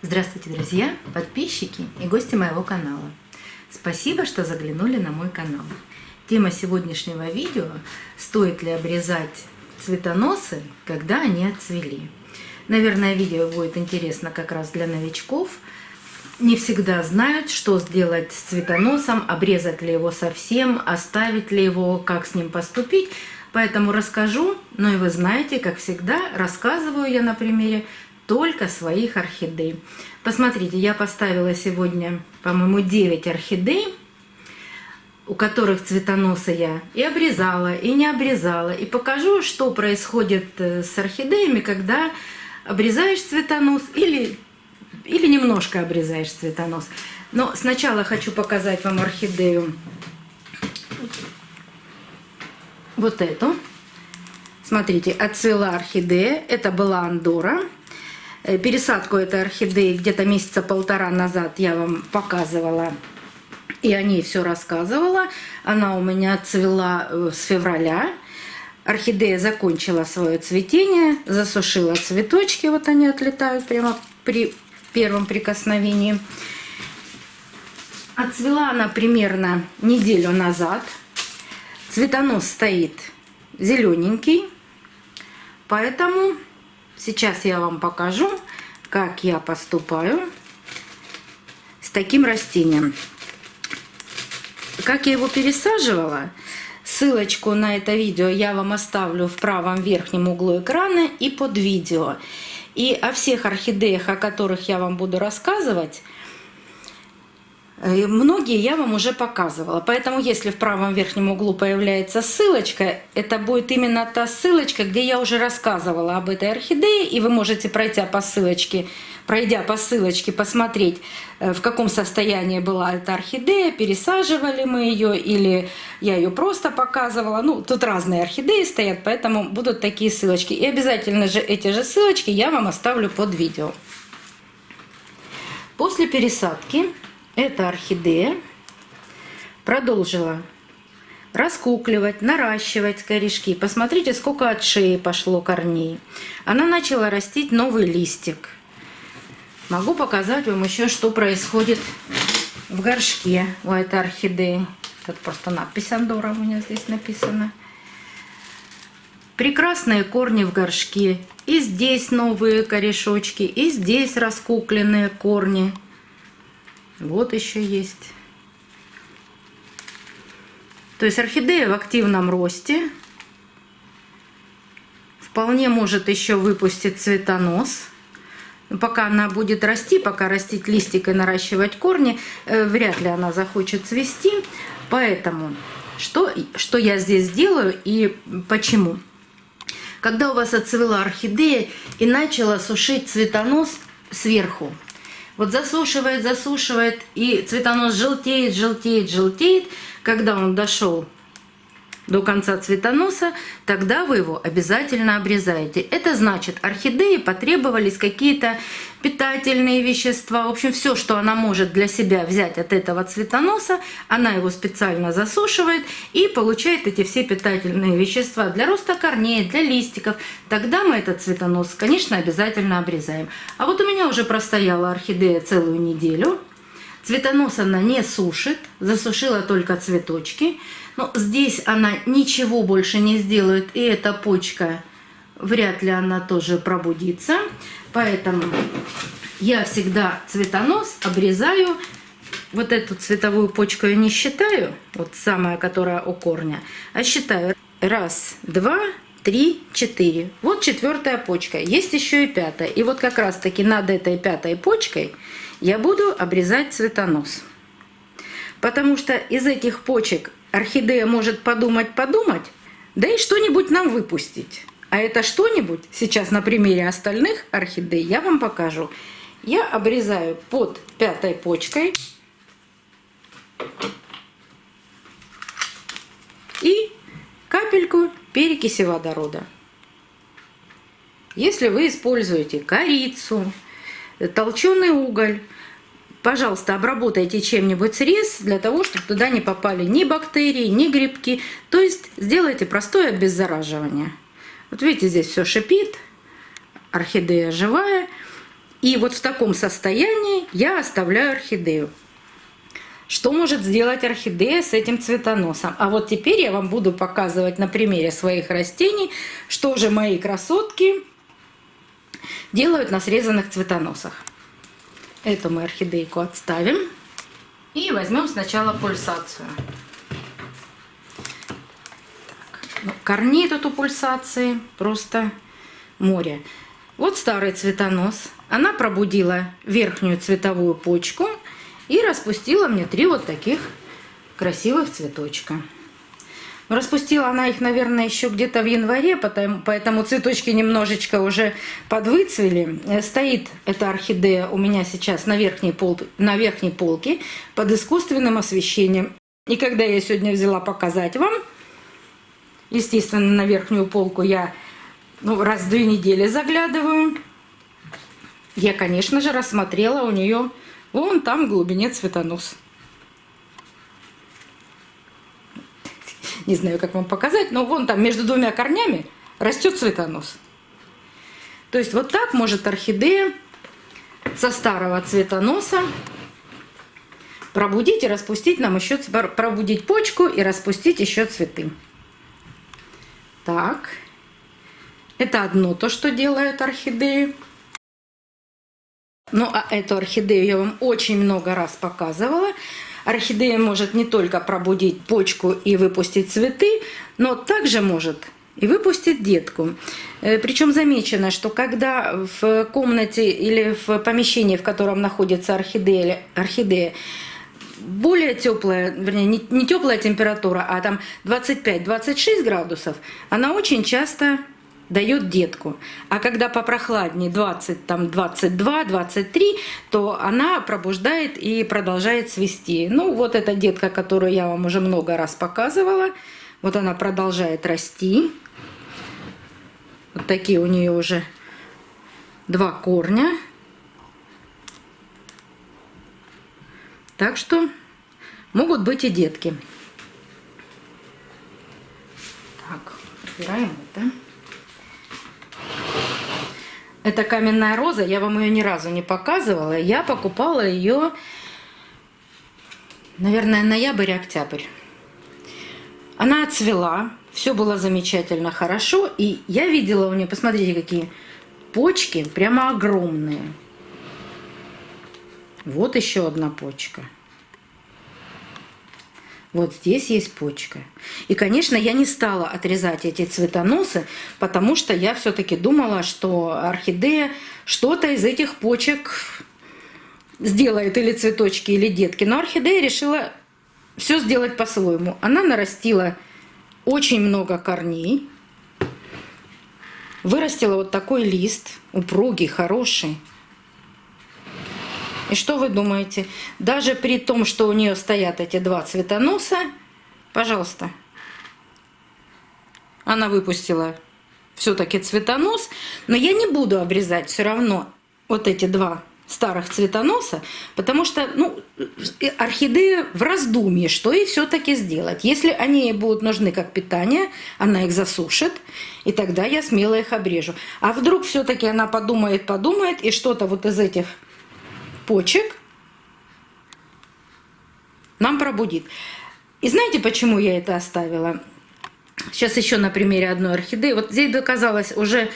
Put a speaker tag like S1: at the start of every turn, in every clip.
S1: Здравствуйте, друзья, подписчики и гости моего канала. Спасибо, что заглянули на мой канал. Тема сегодняшнего видео – стоит ли обрезать цветоносы, когда они отцвели. Наверное, видео будет интересно как раз для новичков. Не всегда знают, что сделать с цветоносом, обрезать ли его совсем, оставить ли его, как с ним поступить. Поэтому расскажу, но и вы знаете, как всегда, рассказываю я на примере только своих орхидей. Посмотрите, я поставила сегодня, по-моему, 9 орхидей, у которых цветоносы я и обрезала, и не обрезала. И покажу, что происходит с орхидеями, когда обрезаешь цветонос или немножко обрезаешь цветонос. Но сначала хочу показать вам орхидею вот эту. Смотрите, отцвела орхидея. Это была Андора. Пересадку этой орхидеи где-то месяца полтора назад я вам показывала и о ней все рассказывала. Она у меня отцвела с февраля. Орхидея закончила свое цветение, засушила цветочки. Вот они отлетают прямо при первом прикосновении. Отцвела она примерно неделю назад. Цветонос стоит зелененький, поэтому сейчас я вам покажу, как я поступаю с таким растением. Как я его пересаживала, ссылочку на это видео я вам оставлю в правом верхнем углу экрана и под видео. И о всех орхидеях, о которых я вам буду рассказывать, многие я вам уже показывала. Поэтому если в правом верхнем углу появляется ссылочка, это будет именно та ссылочка, где я уже рассказывала об этой орхидее. И вы можете, пройдя по ссылочке, посмотреть, в каком состоянии была эта орхидея, пересаживали мы ее или я ее просто показывала. Ну, тут разные орхидеи стоят, поэтому будут такие ссылочки. И обязательно же эти же ссылочки я вам оставлю под видео. После пересадки эта орхидея продолжила раскукливать, наращивать корешки. Посмотрите, сколько от шеи пошло корней. Она начала растить новый листик. Могу показать вам еще, что происходит в горшке у этой орхидеи. Тут просто надпись Андора у меня здесь написана. Прекрасные корни в горшке. И здесь новые корешочки, и здесь раскукленные корни. Вот еще есть. То есть орхидея в активном росте. Вполне может еще выпустить цветонос. Но пока она будет расти, пока растить листик и наращивать корни, вряд ли она захочет цвести. Поэтому что я здесь делаю и почему? Когда у вас отцвела орхидея и начала сушить цветонос сверху, вот засушивает, и цветонос желтеет. Когда он дошел до конца цветоноса, тогда вы его обязательно обрезаете. Это значит, орхидеи потребовались какие-то питательные вещества. В общем, все, что она может для себя взять от этого цветоноса, она его специально засушивает и получает эти все питательные вещества для роста корней, для листиков. Тогда мы этот цветонос, конечно, обязательно обрезаем. А вот у меня уже простояла орхидея целую неделю. Цветонос она не сушит, засушила только цветочки. Но здесь она ничего больше не сделает, и эта почка, вряд ли она тоже пробудится. Поэтому я всегда цветонос обрезаю. Вот эту цветовую почку я не считаю, вот самая, которая у корня, а считаю 1, 2, 3, 4. Вот 4-я почка, есть еще и 5-я. И вот как раз таки над этой 5-й почкой я буду обрезать цветонос. Потому что из этих почек орхидея может подумать, да и что-нибудь нам выпустить. А это что-нибудь сейчас на примере остальных орхидей я вам покажу. Я обрезаю под 5-й почкой и капельку перекиси водорода. Если вы используете корицу, толченый уголь, пожалуйста, обработайте чем-нибудь срез для того, чтобы туда не попали ни бактерии, ни грибки. То есть сделайте простое обеззараживание. Вот видите, здесь все шипит, орхидея живая. И вот в таком состоянии я оставляю орхидею. Что может сделать орхидея с этим цветоносом? А вот теперь я вам буду показывать на примере своих растений, что же мои красотки делают на срезанных цветоносах. Эту мы орхидейку отставим. И возьмем сначала пульсацию. Так, ну, корней тут у пульсации просто море. Вот старый цветонос. Она пробудила верхнюю цветовую почку и распустила мне 3 вот таких красивых цветочка. Распустила она их, наверное, еще где-то в январе, поэтому цветочки немножечко уже подвыцвели. Стоит эта орхидея у меня сейчас на верхней полке под искусственным освещением. И когда я сегодня взяла показать вам, естественно, на верхнюю полку я раз в 2 недели заглядываю, я, конечно же, рассмотрела у нее вон там в глубине цветонос. Не знаю, как вам показать, но вон там между 2 корнями растет цветонос. То есть вот так может орхидея со старого цветоноса пробудить и распустить нам еще, пробудить почку и распустить еще цветы. Так, это одно то, что делают орхидеи. Ну, а эту орхидею я вам очень много раз показывала. Орхидея может не только пробудить почку и выпустить цветы, но также может и выпустить детку. Причем замечено, что когда в комнате или в помещении, в котором находится орхидея, более теплая, вернее, не теплая температура, а там 25-26 градусов, она очень часто дает детку. А когда попрохладнее 20, там 22, 23, то она пробуждает и продолжает цвести. Ну, вот эта детка, которую я вам уже много раз показывала. Вот она продолжает расти. Вот такие у нее уже 2 корня. Так что могут быть и детки. Так, убираем это. Это каменная роза, я вам ее ни разу не показывала. Я покупала ее, наверное, ноябрь-октябрь. Она отцвела, все было замечательно, хорошо. И я видела у нее, посмотрите, какие почки, прямо огромные. Вот еще одна почка. Вот здесь есть почка. И, конечно, я не стала отрезать эти цветоносы, потому что я все-таки думала, что орхидея что-то из этих почек сделает, или цветочки, или детки. Но орхидея решила все сделать по-своему. Она нарастила очень много корней, вырастила вот такой лист, упругий, хороший. И что вы думаете? Даже при том, что у нее стоят эти 2 цветоноса, пожалуйста, она выпустила все-таки цветонос, но я не буду обрезать все равно вот эти 2 старых цветоноса, потому что орхидея в раздумье, что ей все-таки сделать. Если они ей будут нужны как питание, она их засушит, и тогда я смело их обрежу. А вдруг все-таки она подумает, и что-то вот из этих почек нам пробудит. И знаете, почему я это оставила? Сейчас еще на примере одной орхидеи. Вот здесь доказалось уже,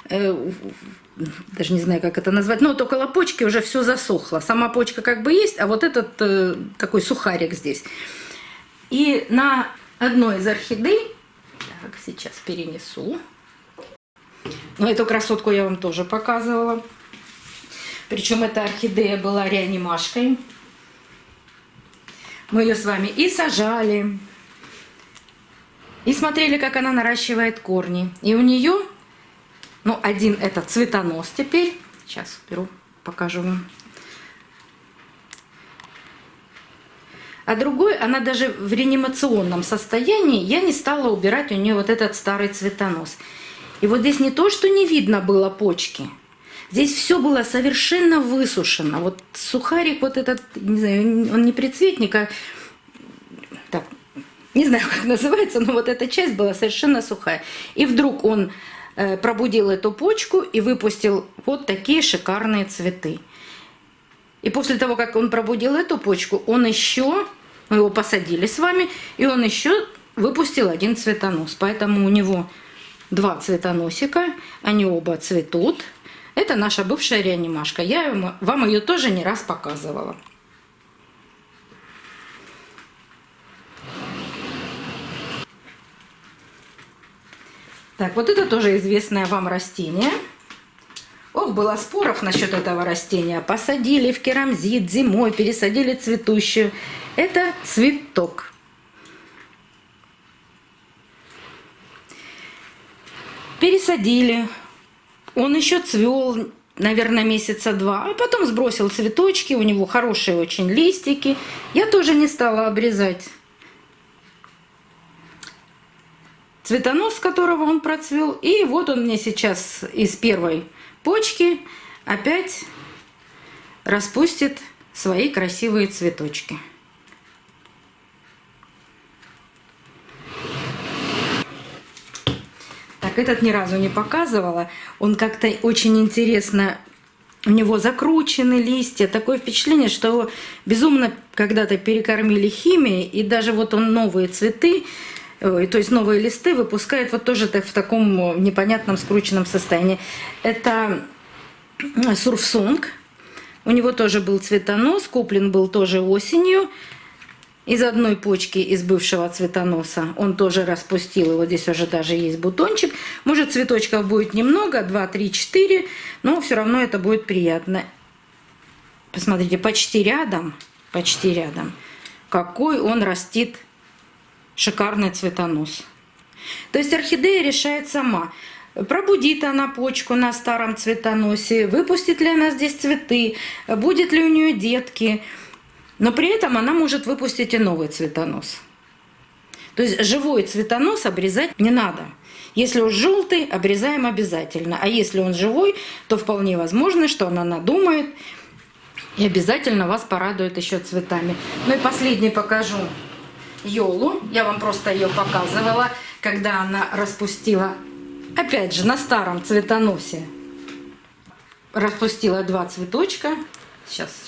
S1: даже не знаю, как это назвать, но вот около почки уже все засохло. Сама почка как бы есть, а вот этот такой сухарик здесь. И на одной из орхидей, так, сейчас перенесу. Но эту красотку я вам тоже показывала. Причем эта орхидея была реанимашкой. Мы ее с вами и сажали, и смотрели, как она наращивает корни. И у нее, один это цветонос теперь. Сейчас беру, покажу вам. А другой, она даже в реанимационном состоянии, я не стала убирать у нее вот этот старый цветонос. И вот здесь не то, что не видно было почки. Здесь все было совершенно высушено. Вот сухарик вот этот, не знаю, он не прицветник, а не знаю, как называется, но вот эта часть была совершенно сухая. И вдруг он пробудил эту почку и выпустил вот такие шикарные цветы. И после того, как он пробудил эту почку, он еще, мы его посадили с вами, и он еще выпустил один цветонос. Поэтому у него 2 цветоносика, они оба цветут. Это наша бывшая реанимашка. Я вам ее тоже не раз показывала. Так, вот это тоже известное вам растение. Ох, было споров насчет этого растения. Посадили в керамзит зимой, пересадили цветущую. Это цветок. Пересадили. Он еще цвел, наверное, месяца 2. А потом сбросил цветочки. У него хорошие очень листики. Я тоже не стала обрезать цветонос, с которого он процвел. И вот он мне сейчас из первой почки опять распустит свои красивые цветочки. Так, этот ни разу не показывала. Он как-то очень интересно, у него закручены листья. Такое впечатление, что его безумно когда-то перекормили химией. И даже вот он новые цветы, то есть новые листы выпускает вот тоже в таком непонятном скрученном состоянии. Это сурфсунг. У него тоже был цветонос, куплен был тоже осенью. Из одной почки, из бывшего цветоноса, он тоже распустил. И вот здесь уже даже есть бутончик. Может, цветочков будет немного, 2, 3, 4, но все равно это будет приятно. Посмотрите, почти рядом, какой он растит. Шикарный цветонос. То есть орхидея решает сама, пробудит она почку на старом цветоносе, выпустит ли она здесь цветы, будет ли у нее детки. Но при этом она может выпустить и новый цветонос. То есть живой цветонос обрезать не надо. Если он желтый, обрезаем обязательно. А если он живой, то вполне возможно, что она надумает и обязательно вас порадует еще цветами. Ну и последний покажу. Йолу. Я вам просто ее показывала, когда она распустила, опять же, на старом цветоносе. Распустила 2 цветочка. Сейчас.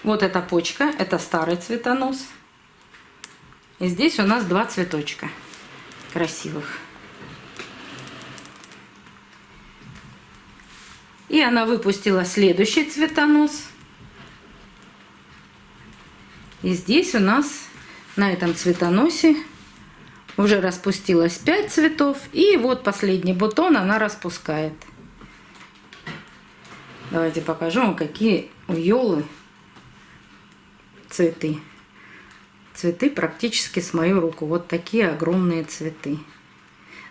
S1: Вот эта почка, это старый цветонос. И здесь у нас 2 цветочка красивых. И она выпустила следующий цветонос. И здесь у нас на этом цветоносе уже распустилось 5 цветов. И вот последний бутон она распускает. Давайте покажу вам, какие у Йолы цветы. Цветы практически с мою руку. Вот такие огромные цветы.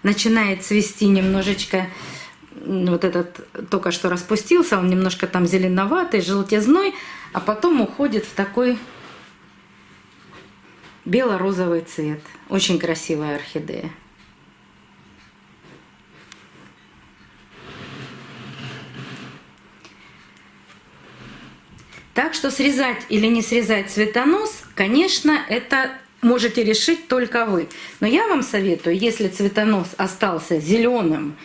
S1: Начинает цвести немножечко. Вот этот только что распустился. Он немножко там зеленоватый, желтизной. А потом уходит в такой бело-розовый цвет. Очень красивая орхидея. Так что срезать или не срезать цветонос, конечно, это можете решить только вы. Но я вам советую, если цветонос остался зеленым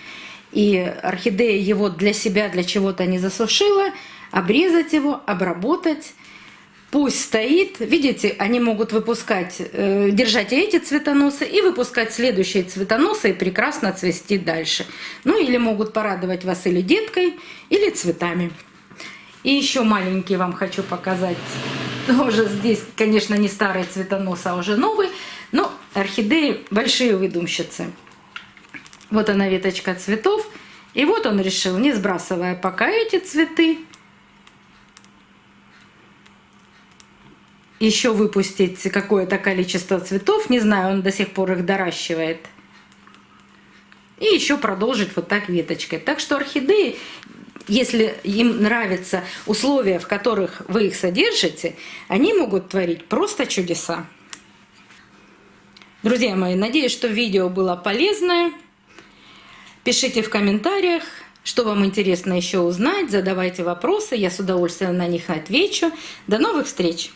S1: и орхидея его для себя, для чего-то не засушила, обрезать его, обработать. Пусть стоит, видите, они могут выпускать, держать эти цветоносы и выпускать следующие цветоносы и прекрасно цвести дальше. Ну или могут порадовать вас или деткой, или цветами. И еще маленький вам хочу показать. Тоже здесь, конечно, не старый цветонос, а уже новый. Но орхидеи большие выдумщицы. Вот она веточка цветов. И вот он решил, не сбрасывая пока эти цветы, еще выпустить какое-то количество цветов. Не знаю, он до сих пор их доращивает. И еще продолжить вот так веточкой. Так что орхидеи, если им нравятся условия, в которых вы их содержите, они могут творить просто чудеса. Друзья мои, надеюсь, что видео было полезное. Пишите в комментариях, что вам интересно еще узнать. Задавайте вопросы, я с удовольствием на них отвечу. До новых встреч!